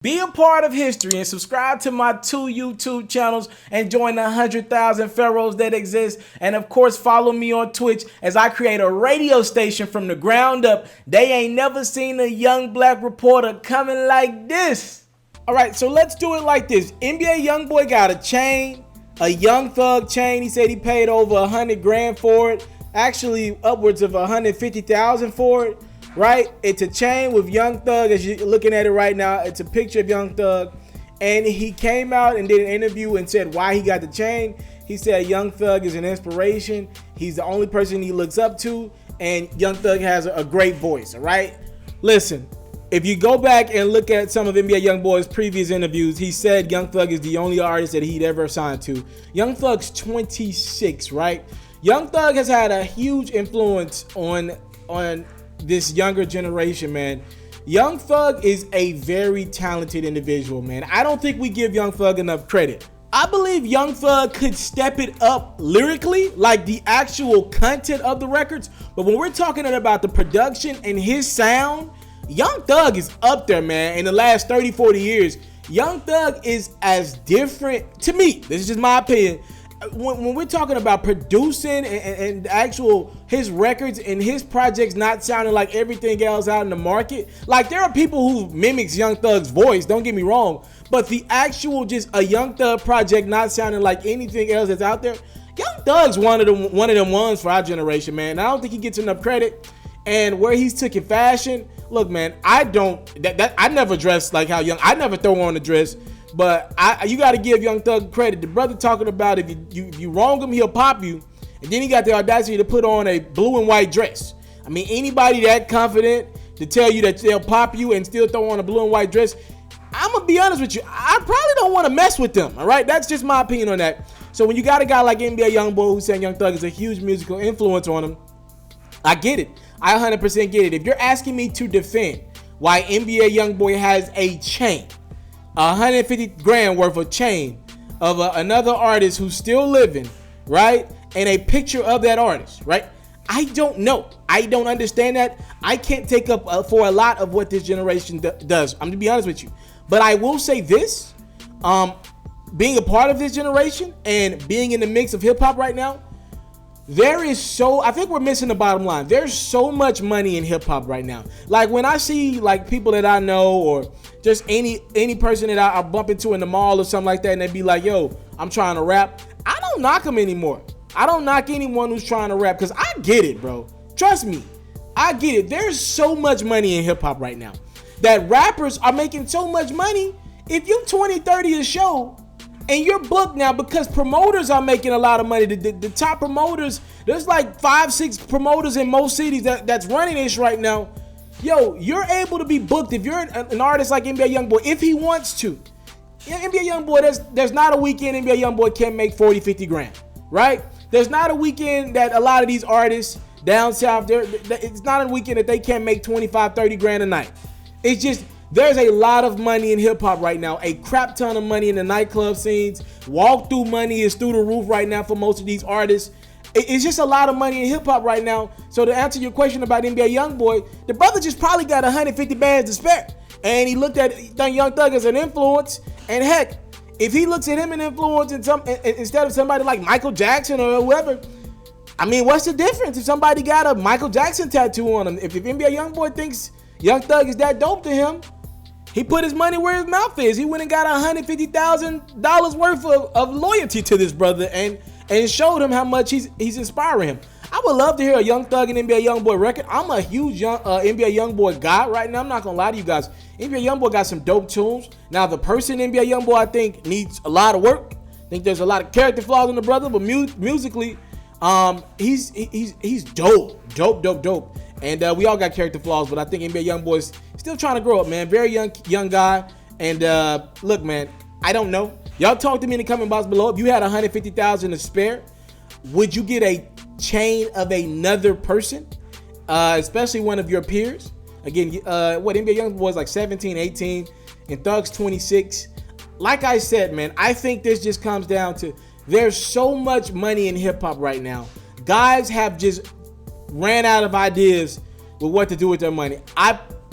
Be a part of history and subscribe to my 2 YouTube channels and join the 100,000 pharaohs that exist. And of course, follow me on Twitch as I create a radio station from the ground up. They ain't never seen a young black reporter coming like this. All right, so let's do it like this. NBA Youngboy got a chain, a Young Thug chain. He said he paid over 100 grand for it. Actually, upwards of 150,000 for it. Right? It's a chain with Young Thug. As you're looking at it right now, it's a picture of Young Thug. And he came out and did an interview and said why he got the chain. He said Young Thug is an inspiration. He's the only person he looks up to. And Young Thug has a great voice, all right? Listen, if you go back and look at some of NBA Youngboy's previous interviews, he said Young Thug is the only artist that he'd ever signed to. Young Thug's 26, right? Young Thug has had a huge influence on this younger generation, man. Young Thug is a very talented individual, man. I don't think we give Young Thug enough credit. I believe Young Thug could step it up lyrically, like the actual content of the records. But when we're talking about the production and his sound, Young Thug is up there, man. In the last 30, 40 years, Young Thug is as different, to me, this is just my opinion, when we're talking about producing and actual his records and his projects not sounding like everything else out in the market. Like, there are people who mimics Young Thug's voice, don't get me wrong, but the actual just a Young Thug project not sounding like anything else that's out there, Young Thug's one of them ones for our generation, man. I don't think he gets enough credit. And where he's taking fashion, look, man, I never dress like how Young, I never throw on a dress. But you got to give Young Thug credit. The brother talking about if you wrong him, he'll pop you. And then he got the audacity to put on a blue and white dress. I mean, anybody that confident to tell you that they'll pop you and still throw on a blue and white dress, I'm going to be honest with you, I probably don't want to mess with them, all right? That's just my opinion on that. So when you got a guy like NBA Youngboy who's saying Young Thug is a huge musical influence on him, I get it. I 100% get it. If you're asking me to defend why NBA Youngboy has a chain, 150 grand worth of chain of another artist who's still living, right? And a picture of that artist, right? I don't know. I don't understand that. I can't take up for a lot of what this generation does. I'm gonna be honest with you. But I will say this, being a part of this generation and being in the mix of hip hop right now, I think we're missing the bottom line. There's so much money in hip hop right now. Like, when I see like people that I know or just any person that I bump into in the mall or something like that, and they be like, yo, I'm trying to rap, I don't knock them anymore. I don't knock anyone who's trying to rap, because I get it, bro. Trust me, I get it. There's so much money in hip hop right now that rappers are making so much money. If you 20, 30 a show, and you're booked now, because promoters are making a lot of money. The top promoters, there's like 5, 6 promoters in most cities that's running this right now. Yo, you're able to be booked if you're an artist like NBA Youngboy, if he wants to. NBA Youngboy, there's not a weekend NBA Youngboy can't make 40, 50 grand, right? There's not a weekend that a lot of these artists down south, it's not a weekend that they can't make 25, 30 grand a night. It's just, there's a lot of money in hip hop right now, a crap ton of money in the nightclub scenes. Walk through money is through the roof right now for most of these artists. It's just a lot of money in hip hop right now. So to answer your question about NBA Youngboy, the brother just probably got 150 bands to spare. And he looked at Young Thug as an influence. And heck, if he looks at him an influence instead of somebody like Michael Jackson or whoever, I mean, what's the difference if somebody got a Michael Jackson tattoo on him? If NBA Youngboy thinks Young Thug is that dope to him, he put his money where his mouth is. He went and got $150,000 worth of loyalty to this brother and showed him how much he's inspiring him. I would love to hear a Young Thug and NBA Youngboy record. I'm a huge NBA Youngboy guy right now. I'm not gonna lie to you guys. NBA Youngboy got some dope tunes. Now, the person NBA Youngboy, I think, needs a lot of work. I think there's a lot of character flaws in the brother, but musically, he's dope. And we all got character flaws, but I think NBA Youngboy's still trying to grow up, man. Very young guy. And look, man, I don't know. Y'all talk to me in the comment box below. If you had $150,000 to spare, would you get a chain of another person, especially one of your peers? Again, what NBA Youngboy is like 17, 18, and Thug's 26. Like I said, man, I think this just comes down to there's so much money in hip hop right now. Guys have just ran out of ideas with what to do with their money.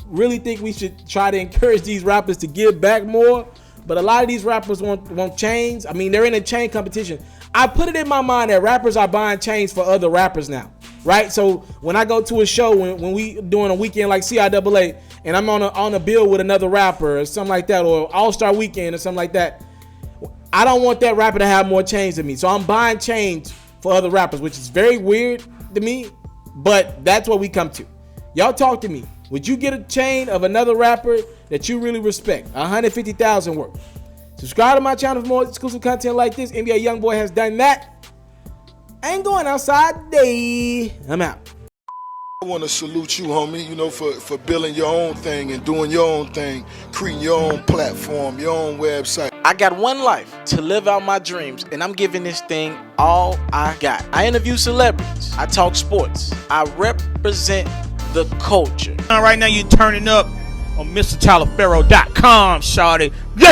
really think we should try to encourage these rappers to give back more. But a lot of these rappers want chains. I mean, they're in a chain competition. I put it in my mind that rappers are buying chains for other rappers now, right? So when I go to a show, when we doing a weekend like CIAA, and I'm on a bill with another rapper or something like that, or All-Star Weekend or something like that, I don't want that rapper to have more chains than me. So I'm buying chains for other rappers, which is very weird to me, but that's what we come to. Y'all talk to me. Would you get a chain of another rapper that you really respect? 150,000 worth. Subscribe to my channel for more exclusive content like this. NBA Youngboy has done that. I ain't going outside today. I'm out. I want to salute you, homie, you know, for building your own thing and doing your own thing, creating your own platform, your own website. I got one life to live out my dreams, and I'm giving this thing all I got. I interview celebrities. I talk sports. I represent the culture. Right now, you're turning up on MrTaliaferro.com, shawty. Yeah.